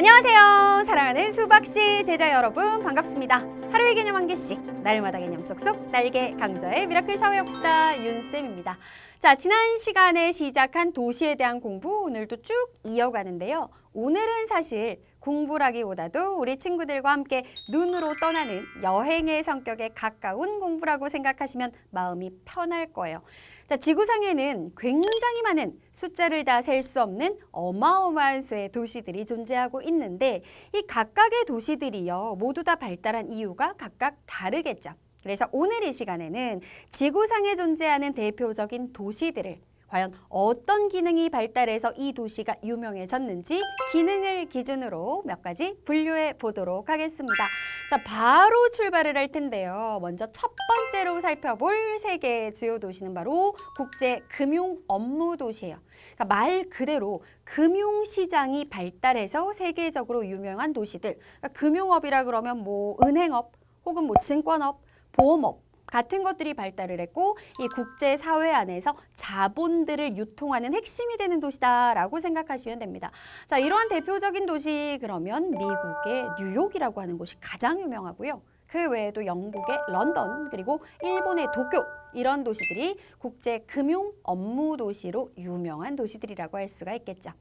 안녕하세요. 사랑하는 수박씨 제자 여러분 반갑습니다. 하루의 개념 한 개씩 날마다 개념 쏙쏙 날개 강좌의 미라클 사회 역사 윤쌤입니다. 자, 지난 시간에 시작한 도시에 대한 공부 오늘도 쭉 이어가는데요. 오늘은 사실 공부라기보다도 우리 친구들과 함께 눈으로 떠나는 여행의 성격에 가까운 공부라고 생각하시면 마음이 편할 거예요. 자, 지구상에는 굉장히 많은 숫자를 다 셀 수 없는 어마어마한 수의 도시들이 존재하고 있는데 이 각각의 도시들이요 모두 다 발달한 이유가 각각 다르겠죠. 그래서 오늘 이 시간에는 지구상에 존재하는 대표적인 도시들을 과연 어떤 기능이 발달해서 이 도시가 유명해졌는지 기능을 기준으로 몇 가지 분류해 보도록 하겠습니다. 자, 바로 출발을 할 텐데요. 먼저 첫 번째로 살펴볼 세계 주요 도시는 바로 국제금융업무도시예요. 그러니까 말 그대로 금융시장이 발달해서 세계적으로 유명한 도시들. 그러니까 금융업이라 그러면 뭐 은행업 혹은 뭐 증권업, 보험업 같은 것들이 발달을 했고 이 국제사회 안에서 자본들을 유통하는 핵심이 되는 도시다라고 생각하시면 됩니다. 자, 이러한 대표적인 도시 그러면 미국의 뉴욕이라고 하는 곳이 가장 유명하고요. 그 외에도 영국의 런던 그리고 일본의 도쿄 이런 도시들이 국제금융 업무 도시로 유명한 도시들이라고 할 수가 있겠죠.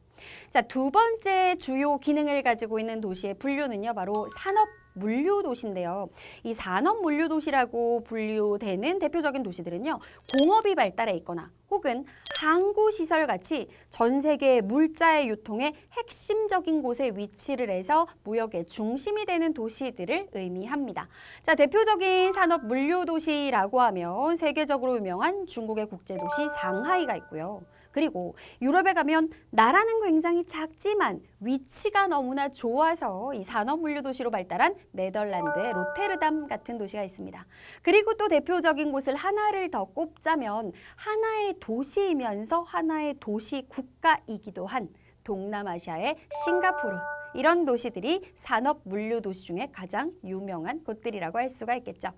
자, 두 번째 주요 기능을 가지고 있는 도시의 분류는요. 바로 산업 물류 도시인데요. 이 산업 물류 도시라고 분류되는 대표적인 도시들은요. 공업이 발달해 있거나 혹은 항구 시설 같이 전 세계 물자의 유통에 핵심적인 곳에 위치를 해서 무역의 중심이 되는 도시들을 의미합니다. 자, 대표적인 산업 물류 도시라고 하면 세계적으로 유명한 중국의 국제도시 상하이가 있고요. 그리고 유럽에 가면 나라는 굉장히 작지만 위치가 너무나 좋아서 이 산업 물류 도시로 발달한 네덜란드의 로테르담 같은 도시가 있습니다. 그리고 또 대표적인 곳을 하나를 더 꼽자면 하나의 도시이면서 하나의 도시 국가이기도 한 동남아시아의 싱가포르 이런 도시들이 산업 물류 도시 중에 가장 유명한 곳들이라고 할 수가 있겠죠.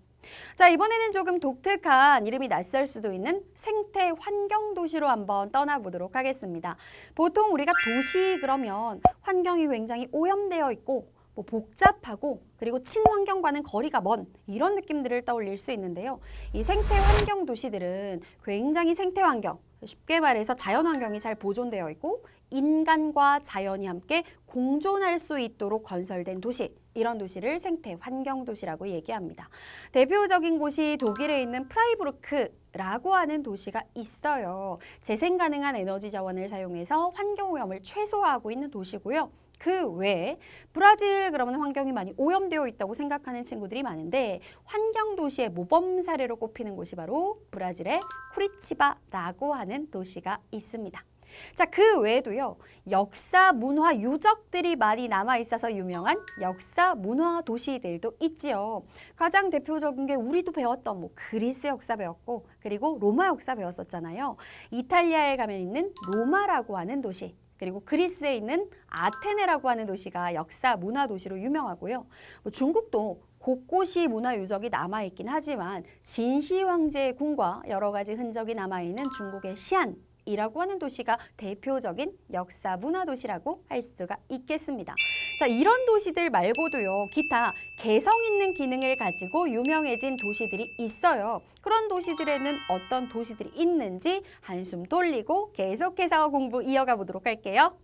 자, 이번에는 조금 독특한 이름이 낯설 수도 있는 생태 환경 도시로 한번 떠나보도록 하겠습니다. 보통 우리가 도시 그러면 환경이 굉장히 오염되어 있고 뭐 복잡하고 그리고 친환경과는 거리가 먼 이런 느낌들을 떠올릴 수 있는데요. 이 생태 환경 도시들은 굉장히 생태 환경, 쉽게 말해서 자연 환경이 잘 보존되어 있고 인간과 자연이 함께 공존할 수 있도록 건설된 도시, 이런 도시를 생태 환경 도시라고 얘기합니다. 대표적인 곳이 독일에 있는 프라이부르크라고 하는 도시가 있어요. 재생 가능한 에너지 자원을 사용해서 환경 오염을 최소화하고 있는 도시고요. 그 외에 브라질 그러면 환경이 많이 오염되어 있다고 생각하는 친구들이 많은데 환경 도시의 모범 사례로 꼽히는 곳이 바로 브라질의 쿠리치바라고 하는 도시가 있습니다. 자, 그 외에도요. 역사, 문화, 유적들이 많이 남아있어서 유명한 역사, 문화 도시들도 있지요. 가장 대표적인 게 우리도 배웠던 뭐 그리스 역사 배웠고 그리고 로마 역사 배웠었잖아요. 이탈리아에 가면 있는 로마라고 하는 도시 그리고 그리스에 있는 아테네라고 하는 도시가 역사, 문화 도시로 유명하고요. 뭐 중국도 곳곳이 문화 유적이 남아있긴 하지만 진시 황제의 궁과 여러 가지 흔적이 남아있는 중국의 시안 이라고 하는 도시가 대표적인 역사 문화 도시라고 할 수가 있겠습니다. 자, 이런 도시들 말고도요. 기타 개성 있는 기능을 가지고 유명해진 도시들이 있어요. 그런 도시들에는 어떤 도시들이 있는지 한숨 돌리고 계속해서 공부 이어가 보도록 할게요.